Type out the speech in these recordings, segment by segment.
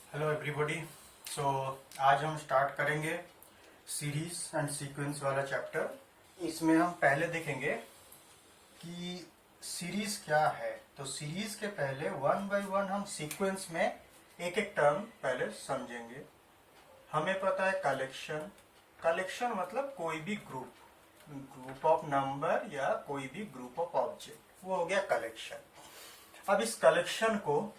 Hello everybody. सो आज हम start करेंगे सीरीज एंड सीक्वेंस वाला चैप्टर। इसमें हम पहले देखेंगे कि सीरीज क्या है। तो सीरीज के पहले वन बाय वन हम सीक्वेंस में एक एक टर्म पहले समझेंगे। हमें पता है कलेक्शन। कलेक्शन मतलब कोई भी ग्रुप ऑफ नंबर या कोई भी ग्रुप ऑफ ऑब्जेक्ट, वो हो गया कलेक्शन। अब इस कलेक्शन को,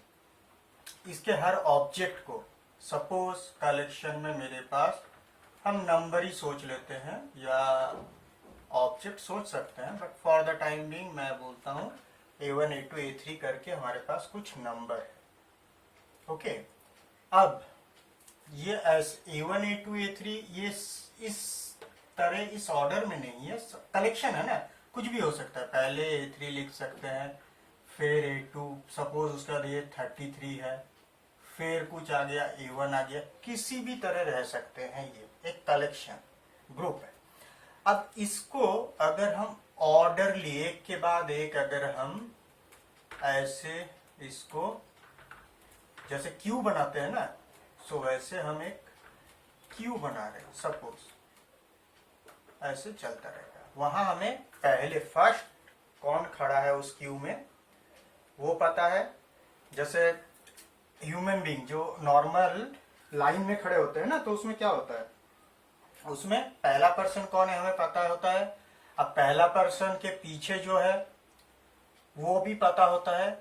इसके हर ऑब्जेक्ट को, सपोज कलेक्शन में मेरे पास, हम नंबर ही सोच लेते हैं या ऑब्जेक्ट सोच सकते हैं, but for the time being मैं बोलता हूँ A1 A2 A3 करके हमारे पास कुछ नंबर है। ओके, अब ये A1 A2 A3 ये इस तरह इस ऑर्डर में नहीं है, कलेक्शन है ना, कुछ भी हो सकता है। पहले A3 लिख सकते हैं, फिर A2, सपोज उसका ये 33 है, फिर कुछ आ गया A1 आ गया, किसी भी तरह रह सकते हैं। ये एक कलेक्शन ग्रुप है। अब इसको अगर हम ऑर्डरली एक के बाद एक, अगर हम ऐसे इसको जैसे क्यू बनाते हैं ना, सो वैसे हम एक क्यू बना रहे हैं, सपोज ऐसे चलता रहेगा। वहां हमें पहले फर्स्ट कौन खड़ा है उस क्यू में वो पता है। जैसे ह्यूमन बीइंग जो नॉर्मल लाइन में खड़े होते हैं ना, तो उसमें क्या होता है, उसमें पहला पर्सन कौन है हमें पता होता है। अब पहला पर्सन के पीछे जो है वो भी पता होता है।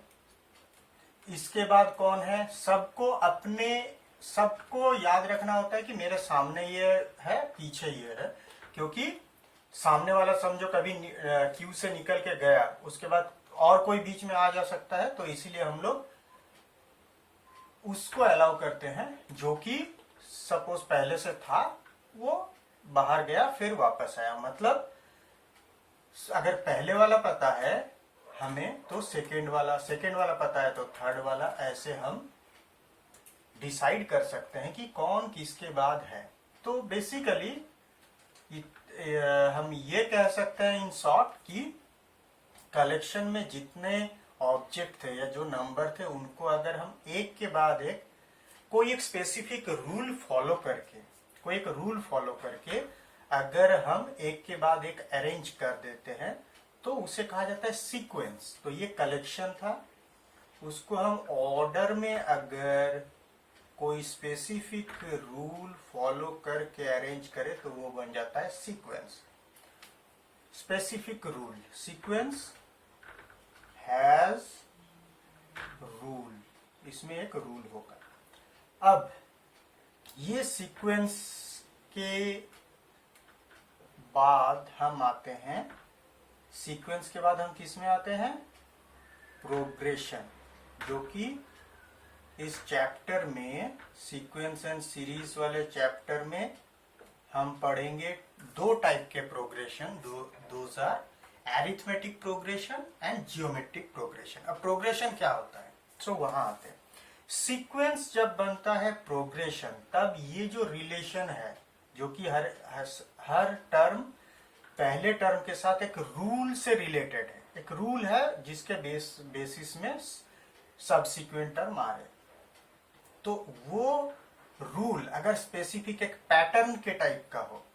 इसके बाद कौन है, सबको याद रखना होता है कि मेरे सामने ये है, पीछे ये है, क्योंकि सामने वाला समझो कभी क्यू से निकल के गया, उसके बाद और कोई बीच में आ जा सकता है, तो इसीलिए हम लोग उसको अलाउ करते हैं जो कि सपोज पहले से था, वो बाहर गया फिर वापस आया। मतलब अगर पहले वाला पता है हमें तो सेकेंड वाला पता है तो थर्ड वाला, ऐसे हम डिसाइड कर सकते हैं कि कौन किसके बाद है। तो बेसिकली हम ये कह सकते हैं इन शॉर्ट कि कलेक्शन में जितने ऑब्जेक्ट थे या जो नंबर थे, उनको अगर हम एक के बाद एक कोई एक स्पेसिफिक रूल फॉलो करके अगर हम एक के बाद एक अरेंज कर देते हैं तो उसे कहा जाता है सीक्वेंस। तो ये कलेक्शन था, उसको हम ऑर्डर में अगर कोई स्पेसिफिक रूल फॉलो करके अरेंज करें तो वो बन जाता है sequence. Specific rule, sequence has rule, इसमें एक रूल होगा। अब ये सीक्वेंस के बाद हम आते हैं, सीक्वेंस के बाद हम किस में आते हैं, प्रोग्रेशन, जो कि इस चैप्टर में, सीक्वेंस एंड सीरीज वाले चैप्टर में हम पढ़ेंगे दो टाइप के progression. Those are arithmetic progression and geometric progression. अब प्रोग्रेशन क्या होता है, सो वहां आते हैं। सीक्वेंस जब बनता है प्रोग्रेशन, तब ये जो रिलेशन है, जो कि हर टर्म पहले टर्म के साथ एक रूल से रिलेटेड है, एक रूल है जिसके बेसिस में सबसिक्वेंट टर्म आ रहे। तो वो रूल अगर स्पेसिफिक एक पैटर्न के टाइप का हो,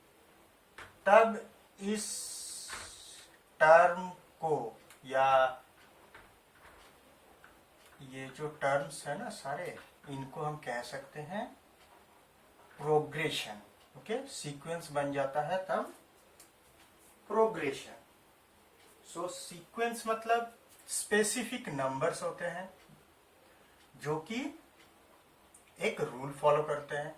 तब इस टर्म को, या ये जो टर्म्स है ना सारे, इनको हम कह सकते हैं प्रोग्रेशन। ओके, सीक्वेंस बन जाता है तब प्रोग्रेशन। सो सीक्वेंस मतलब स्पेसिफिक नंबर्स होते हैं जो कि एक रूल फॉलो करते हैं।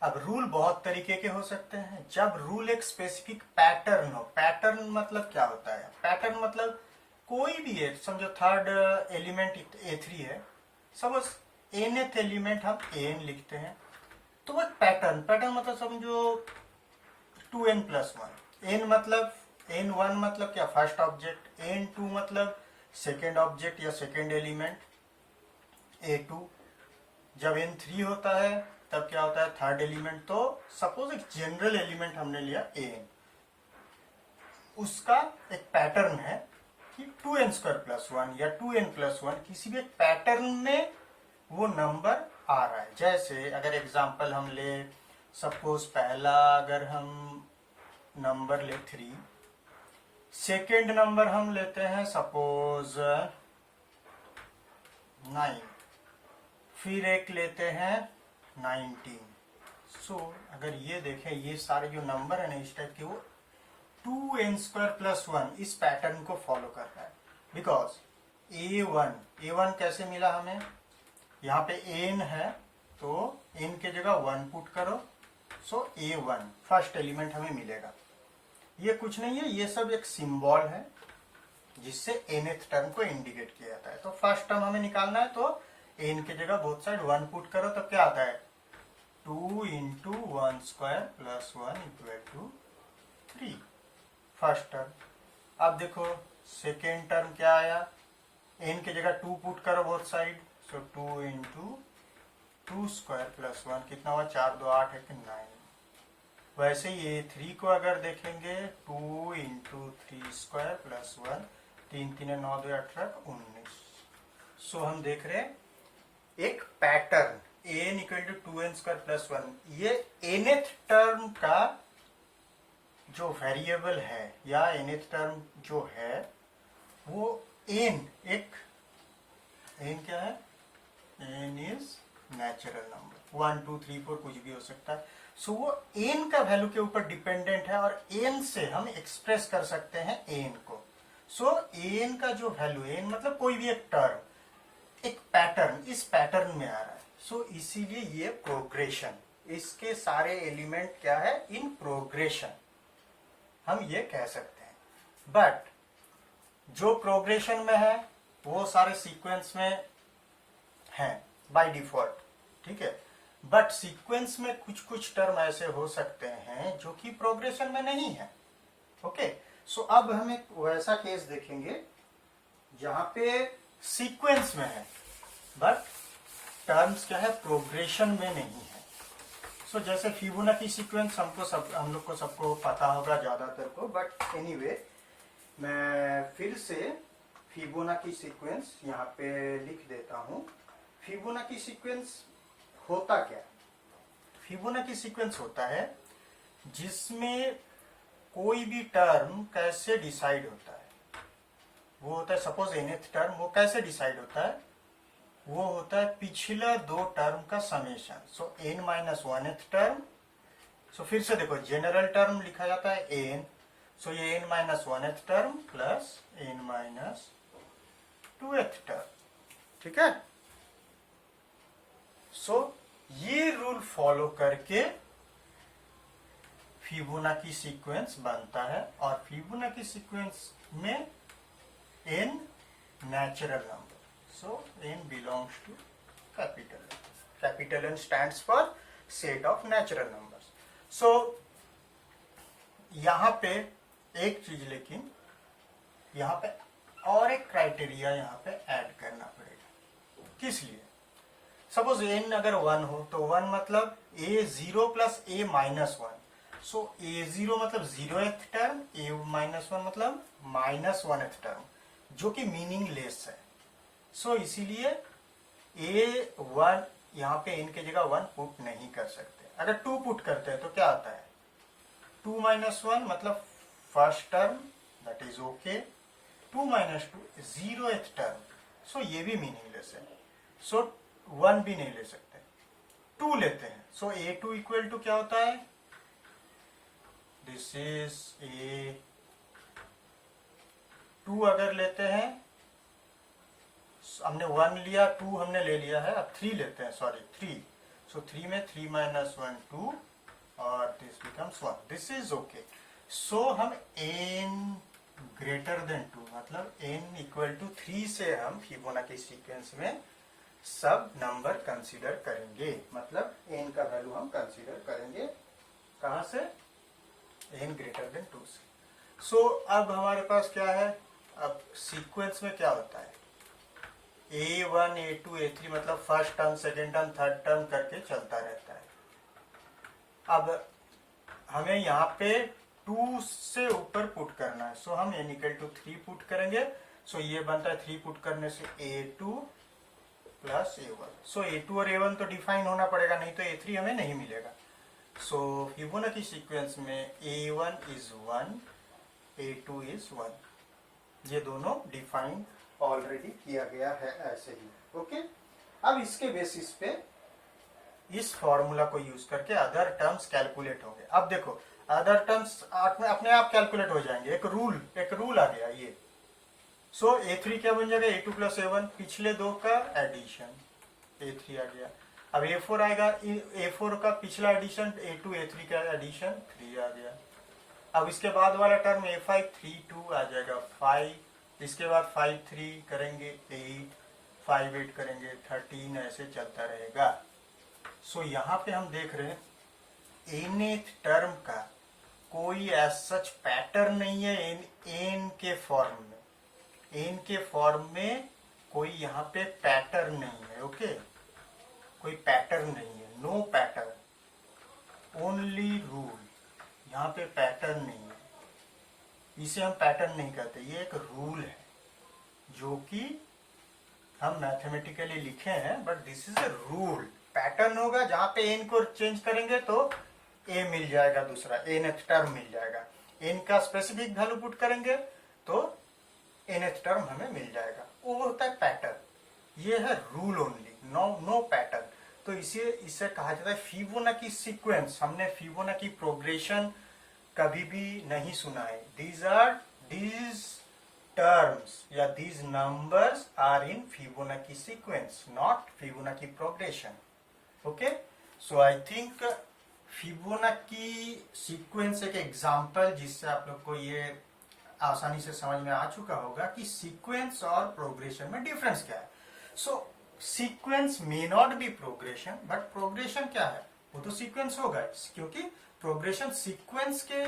अब रूल बहुत तरीके के हो सकते हैं। जब रूल एक स्पेसिफिक पैटर्न हो, पैटर्न मतलब क्या होता है, पैटर्न मतलब कोई भी है, समझो थर्ड एलिमेंट A3 है, सपोज nth एलिमेंट हम an लिखते हैं, तो वो पैटर्न मतलब समझो 2n+1। n मतलब n1 मतलब क्या, फर्स्ट ऑब्जेक्ट, n2 मतलब सेकेंड ऑब्जेक्ट या सेकेंड एलिमेंट A2। जब n3 होता है तब क्या होता है, थर्ड एलिमेंट। तो सपोज एक जनरल एलिमेंट हमने लिया an, उसका एक पैटर्न है कि 2n² + 1 या 2n+1, किसी भी एक पैटर्न में वो नंबर आ रहा है। जैसे अगर एग्जांपल हम ले, सपोज पहला अगर हम नंबर ले 3, सेकेंड नंबर हम लेते हैं सपोज 9, फिर एक लेते हैं 19। सो अगर ये देखें, ये सारे जो नंबर है ना इस टाइप के, वो 2n² + 1 इस पैटर्न को फॉलो कर रहा है। बिकॉज a1 कैसे मिला हमें, यहाँ पे n है तो n के जगह 1 पुट करो, सो a1 फर्स्ट एलिमेंट हमें मिलेगा। ये कुछ नहीं है, ये सब एक सिंबल है जिससे nth टर्म को इंडिकेट किया जाता है। तो फर्स्ट टर्म हमें निकालना है, तो n के जगह बोथ साइड 1 पुट करो, तो क्या आता है 2 × 1² + 1 = 3 फर्स्ट टर्म। अब देखो सेकेंड टर्म क्या आया, n के जगह 2 पुट करो बोथ साइड, सो 2 × 2² + 1 कितना हुआ, 4 2 8 1 9। वैसे ये 3 को अगर देखेंगे 2 × 3² + 1, 3 3 9 2 18 19। सो हम देख रहे हैं एक पैटर्न n = 2n² + 1। ये nth टर्म का जो वेरिएबल है या nth टर्म जो है वो n क्या है, n इज नेचुरल नंबर, 1 2 3 4 कुछ भी हो सकता है। सो वो n का वैल्यू के ऊपर डिपेंडेंट है और n से हम एक्सप्रेस कर सकते हैं n को। सो n का जो वैल्यू, n मतलब कोई भी एक टर्म, एक पैटर्न, इस पैटर्न में आ रहा है। सो इसीलिए ये प्रोग्रेशन, इसके सारे एलिमेंट क्या है, इन प्रोग्रेशन हम ये कह सकते हैं। बट जो प्रोग्रेशन में है वो सारे सीक्वेंस में हैं बाय डिफॉल्ट, ठीक है। बट सीक्वेंस में कुछ कुछ टर्म ऐसे हो सकते हैं जो कि प्रोग्रेशन में नहीं है। ओके, सो अब हम एक वैसा केस देखेंगे जहां पे सीक्वेंस में है बट टर्म्स क्या है, प्रोग्रेशन में नहीं है। सो जैसे फिबोनाची सीक्वेंस हम लोग को सबको पता होगा ज्यादातर को, बट एनीवे मैं फिर से फिबोनाची सीक्वेंस यहाँ पे लिख देता हूँ। फिबोनाची सीक्वेंस होता क्या है, फिबोनाची सीक्वेंस होता है जिसमें कोई भी टर्म कैसे डिसाइड होता है, वो होता है सपोज nth टर्म, वो कैसे डिसाइड होता है, वो होता है पिछला 2 टर्म का समेशन। सो n - 1th टर्म, सो फिर से देखो जनरल टर्म लिखा जाता है n, सो ये n - 1th term plus n - 2th term, ठीक है। सो ये रूल फॉलो करके फिबोनाची सीक्वेंस बनता है और फिबोनाची सीक्वेंस में n natural number, so n belongs to capital N. Capital N stands for set of natural numbers. So यहाँ पे एक चीज, लेकिन यहाँ पे और एक क्राइटेरिया यहाँ पे ऐड करना पड़ेगा। किस लिए, सपोज n अगर 1 हो तो 1 मतलब a0 + a-1, सो a0 मतलब 0th टर्म, a-1 मतलब -1th टर्म, जो कि मीनिंगलेस है। सो इसीलिए a1 यहाँ पे n के जगह 1 पुट नहीं कर सकते। अगर 2 पुट करते हैं तो क्या आता है, 2 - 1 मतलब first term, that is okay. 2 - 2 0th term, so ये भी मीनिंगलेस है, सो 1 भी नहीं ले सकते। 2 लेते हैं, सो a2 = क्या होता है, दिस इज a2 अगर लेते हैं, हमने 1 लिया, 2 हमने ले लिया है, अब 3 लेते हैं, सॉरी 3। सो 3 में 3 - 1 2 और this becomes 1, this is okay. So हम n > 2 मतलब n = 3 से हम फिबोनाची सीक्वेंस में सब नंबर कंसीडर करेंगे, मतलब n का वैल्यू हम कंसीडर करेंगे कहां से, n > 2 से। सो अब हमारे पास क्या है, अब सीक्वेंस में क्या होता है, a1 a2 a3 मतलब first term, second term, third term करके चलता रहता है। अब हमें यहाँ पे 2 से ऊपर पुट करना है, सो हम n = 3 पुट करेंगे। सो ये बनता है 3 पुट करने से a2 प्लस A1। सो A2 और A1 तो डिफाइन होना पड़ेगा, नहीं तो A3 हमें नहीं मिलेगा। सो फिबोनाची सीक्वेंस में A1 इज 1, A2 इज 1, ये दोनों डिफाइन ऑलरेडी किया गया है ऐसे ही। ओके, अब इसके बेसिस पे इस फॉर्मूला को यूज करके अदर टर्म्स कैलकुलेट होंगे। अब देखो अदर टर्म्स अपने आप कैलकुलेट हो जाएंगे, एक रूल आ गया ये। सो A3 क्या बन जाएगा, A2 प्लस A1, पिछले दो का एडिशन, A3 आ गया। अब A4 आएगा, A4 का पिछला एडिशन A2 A3 का एडिशन 3 आ गया। अब इसके बाद वाला टर्म A5 3 2 आ जाएगा 5, इसके बाद 5 3 करेंगे 8, 5 8 करेंगे 13, ऐसे चलता रहेगा। सो यहाँ पे हम देख रहे हैं nth टर्म का कोई एज सच पैटर्न नहीं है n के फॉर्म में, n के फॉर्म में कोई यहाँ पे पैटर्न नहीं है। ओके, कोई पैटर्न नहीं है, नो पैटर्न, ओनली रूल। यहाँ पे पैटर्न नहीं है, इसे हम पैटर्न नहीं कहते, ये एक रूल है जो कि हम मैथमेटिकली लिखे हैं, but this is a rule. Pattern होगा जहां पे n को चेंज करेंगे तो a मिल जाएगा, दूसरा nth टर्म मिल जाएगा। n का स्पेसिफिक वैल्यू पुट करेंगे तो nth टर्म हमें मिल जाएगा, वो होता है पैटर्न। ये है रूल ओनली, नो पैटर्न। तो इसे कहा जाता है फिबोनाची सीक्वेंस। हमने फिबोनाची प्रोग्रेशन कभी भी नहीं सुना है। दीज terms या these numbers are in Fibonacci sequence, not Fibonacci progression. Okay, so I think Fibonacci sequence एक एग्जाम्पल जिससे आप लोग को ये आसानी से समझ में आ चुका होगा कि सीक्वेंस और प्रोग्रेशन में डिफरेंस क्या है। So sequence may not be progression, but progression क्या है, वो तो सीक्वेंस होगा, क्योंकि प्रोग्रेशन सीक्वेंस के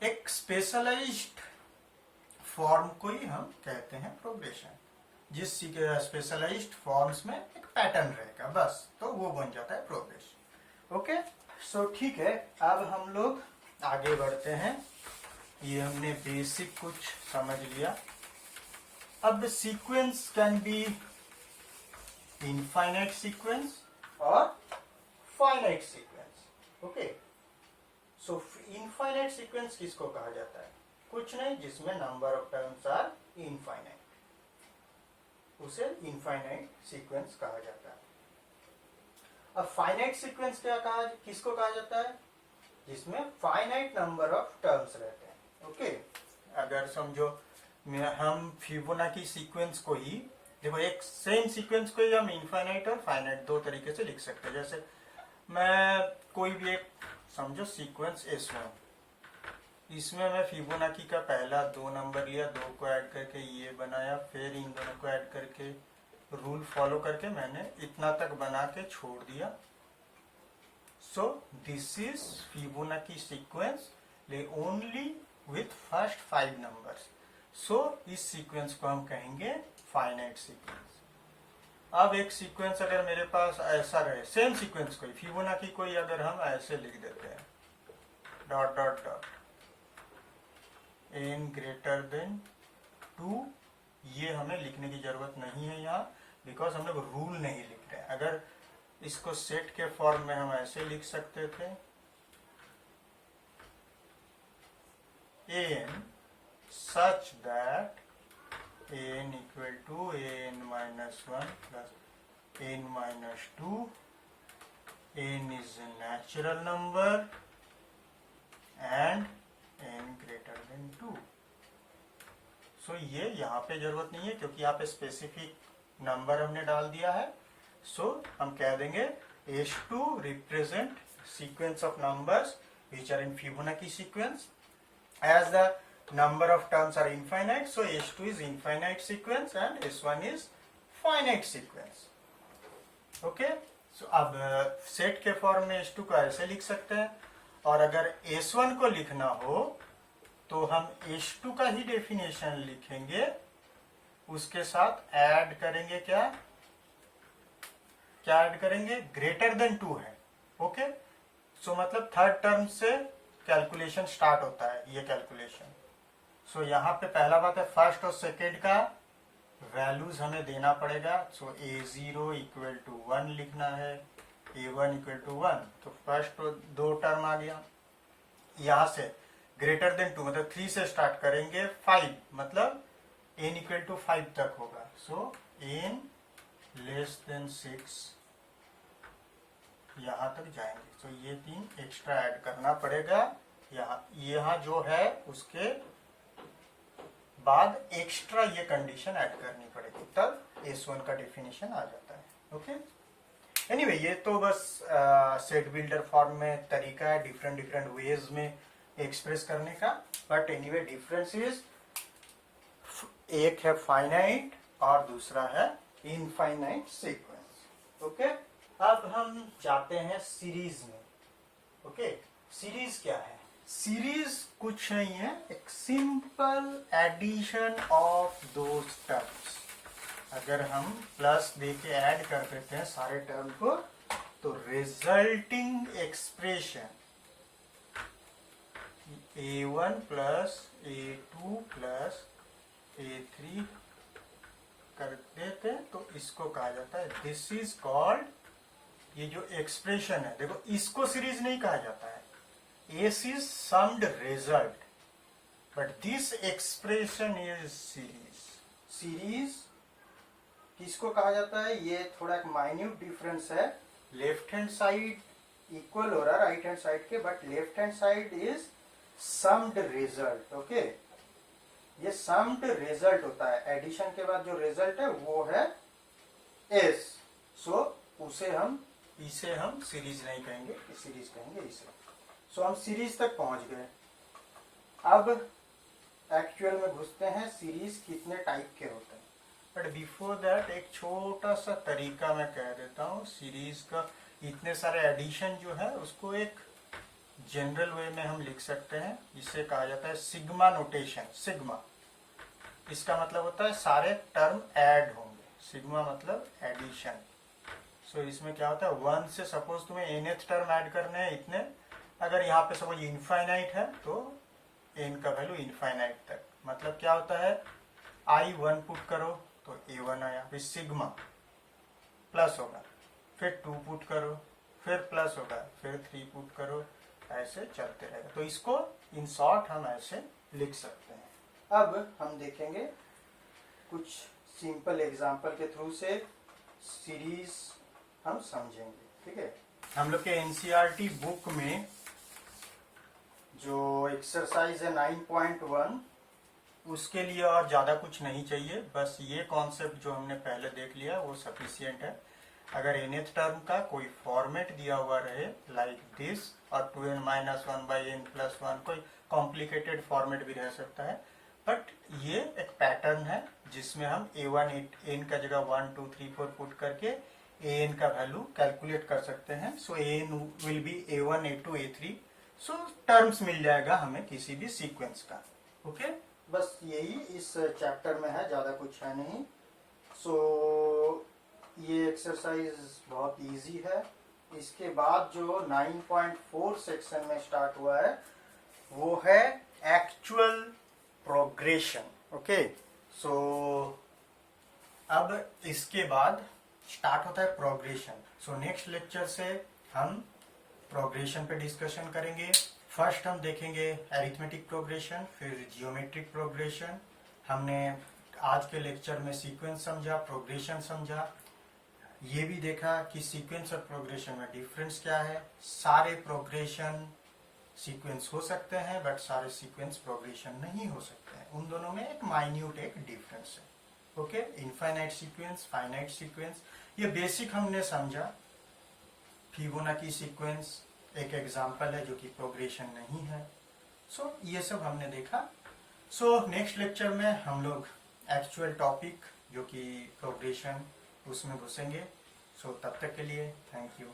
एक स्पेशलाइज्ड फॉर्म को ही हम कहते हैं प्रोग्रेशन। जिस स्पेशलाइज्ड फॉर्म्स में एक पैटर्न रहेगा बस, तो वो बन जाता है प्रोग्रेशन। ओके, सो ठीक है, अब हम लोग आगे बढ़ते हैं। ये हमने बेसिक कुछ समझ लिया। अब sequence can be infinite sequence और finite sequence. Okay, so infinite sequence किसको कहा जाता है, कुछ नहीं जिसमें number of terms are infinite, उसे इनफाइनाइट सीक्वेंस कहा जाता है। अब फाइनाइट सीक्वेंस किसको कहा जाता है, जिसमें फाइनाइट नंबर ऑफ टर्म्स रहते हैं। ओके, अगर समझो हम फिबोनाची सीक्वेंस को ही, देखो एक सेम सीक्वेंस को ही हम इनफाइनाइट और फाइनाइट दो तरीके से लिख सकते हैं। जैसे मैं कोई भी एक समझो सीक्वेंस S1, इसमें मैं फिबोनाची का पहला 2 नंबर लिया, 2 को ऐड करके ये बनाया, फिर इन दोनों को ऐड करके रूल फॉलो करके मैंने इतना तक बना के छोड़ दिया। So this is Fibonacci sequence only with first 5 numbers. So इस सीक्वेंस को हम कहेंगे फाइनाइट सीक्वेंस। अब एक सीक्वेंस अगर मेरे पास ऐसा रहे, सेम सीक्वेंस कोई फिबोनाची कोई अगर हम ऐसे लिख देते हैं dot dot dot n greater than 2, ये हमें लिखने की जरूरत नहीं है यहाँ, बिकॉज हम लोग रूल नहीं लिख रहे हैं। अगर इसको सेट के फॉर्म में हम ऐसे लिख सकते थे, n such that n equal to n minus 1 plus n minus 2, n is a natural number and n greater than 2। सो ये यहाँ पे जरूरत नहीं है क्योंकि यहाँ पे स्पेसिफिक नंबर हमने डाल दिया है। सो हम कह देंगे S2 represent sequence of numbers which are in Fibonacci sequence, as the number of terms are infinite, so S2 is infinite sequence and S1 is finite sequence। Okay, so अब set के form में S2 को ऐसे लिख सकते हैं, और अगर S1 को लिखना हो तो हम S2 का ही डेफिनेशन लिखेंगे, उसके साथ ऐड करेंगे क्या ऐड करेंगे, ग्रेटर देन 2 है। ओके, सो मतलब थर्ड टर्म से कैलकुलेशन स्टार्ट होता है ये कैलकुलेशन। सो यहाँ पे पहला बात है फर्स्ट और सेकेंड का वैल्यूज हमें देना पड़ेगा। सो a0 इक्वल टू 1 लिखना है, a1 इक्वल टू 1। तो फर्स्ट दो टर्म आ गया। यहाँ से ग्रेटर देन 2 मतलब 3 से स्टार्ट करेंगे, 5 मतलब n इक्वल टू 5 तक होगा। सो n लेस देन 6 यहाँ तक जाएंगे। तो ये 3 एक्स्ट्रा ऐड करना पड़ेगा। यहाँ जो है उसके बाद एक्स्ट्रा ये कंडीशन ऐड करनी पड़ेगी, तब S1 का डेफिनेशन आ जाता है। ओके, एनीवे ये तो बस सेट बिल्डर फॉर्म में तरीका है डिफरेंट वेज में एक्सप्रेस करने का। बट एनीवे डिफरेंस इज, एक है फाइनाइट और दूसरा है इनफाइनाइट सीक्वेंस। ओके, अब हम जाते हैं सीरीज में। ओके, सीरीज क्या है? सीरीज कुछ नहीं है, एक simple addition of those terms. अगर हम प्लस दे के ऐड कर देते हैं सारे टर्म को, तो resulting expression a1 plus a2 plus a3 कर देते हैं, तो इसको कहा जाता है, दिस इज कॉल्ड, ये जो एक्सप्रेशन है, देखो इसको सीरीज नहीं कहा जाता है, S is summed result, but this expression is series. Series किसको कहा जाता है? ये थोड़ा एक माइन्यूट डिफरेंस है, लेफ्ट हैंड साइड इक्वल हो रहा है राइट हैंड साइड के, but left hand side is summed result. Okay, ये सम्ड रिजल्ट होता है, एडिशन के बाद जो रिजल्ट है वो है S। सो इसे हम सीरीज नहीं कहेंगे, सीरीज कहेंगे इसे। सो हम सीरीज तक पहुंच गए। अब एक्चुअल में घुसते हैं, सीरीज कितने टाइप के होते हैं। बट बिफोर दैट एक छोटा सा तरीका मैं कह देता हूँ सीरीज का। इतने सारे एडिशन जो है उसको एक जनरल वे में हम लिख सकते हैं, इसे कहा जाता है सिग्मा नोटेशन। सिग्मा इसका मतलब होता है सारे टर्म ऐड होंगे, सिग्मा मतलब एडिशन। सो इसमें क्या होता है, 1 से सपोज तुम्हें nth टर्म ऐड करने हैं इतने, अगर यहाँ पे सपोज इनफाइनाइट है तो n का वैल्यू इनफाइनाइट तक। मतलब क्या होता है, i1 पुट करो तो a1 आया, फिर सिग्मा प्लस होगा, फिर 2 पुट करो, फिर प्लस होगा, फिर 3 पुट करो, ऐसे चलते रहेगा। तो इसको इन शॉर्ट हम ऐसे लिख सकते हैं। अब हम देखेंगे कुछ सिंपल एग्जांपल के थ्रू से सीरीज हम समझेंगे। ठीक है, हम लोग के एनसीईआरटी बुक में जो एक्सरसाइज है 9.1, उसके लिए और ज़्यादा कुछ नहीं चाहिए, बस ये कॉन्सेप्ट जो हमने पहले देख लिया वो सफिशिएंट है। अगर nth टर्म का कोई फॉर्मेट दिया हुआ रहे लाइक दिस, और 2n-1/n+1, कोई कॉम्प्लिकेटेड फॉर्मेट भी रह सकता है, बट ये एक पैटर्न है जिसमें हम a1 n का जगह 1 2 3 4 पुट करके an का वैल्यू कैलकुलेट कर सकते हैं। So an will be a1 a2 a3। So terms मिल जाएगा हमें किसी भी सीक्वेंस का। ओके, बस यही इस चैप्टर में है, ज़्यादा कुछ है नहीं। सो ये एक्सरसाइज बहुत इजी है। इसके बाद जो 9.4 सेक्शन में स्टार्ट हुआ है वो है एक्चुअल प्रोग्रेशन। ओके, सो अब इसके बाद स्टार्ट होता है प्रोग्रेशन। सो नेक्स्ट लेक्चर से हम प्रोग्रेशन पे डिस्कशन करेंगे। फर्स्ट हम देखेंगे अरिथमेटिक प्रोग्रेशन, फिर जियोमेट्रिक प्रोग्रेशन। हमने आज के लेक्चर में सीक्वेंस समझा, प्रोग्रेशन समझा, ये भी देखा कि सीक्वेंस और प्रोग्रेशन में डिफरेंस क्या है। सारे प्रोग्रेशन सीक्वेंस हो सकते हैं बट सारे सीक्वेंस प्रोग्रेशन नहीं हो सकते हैं, उन दोनों में एक माइन्यूट एक डिफरेंस है। Okay, infinite sequence, finite sequence, ये बेसिक हमने समझा। फिबोनाची सीक्वेंस एक एग्जांपल है जो कि प्रोग्रेशन नहीं है। सो ये सब हमने देखा। सो नेक्स्ट लेक्चर में हम लोग एक्चुअल टॉपिक जो कि प्रोग्रेशन उसमें घुसेंगे। सो तब तक के लिए थैंक यू।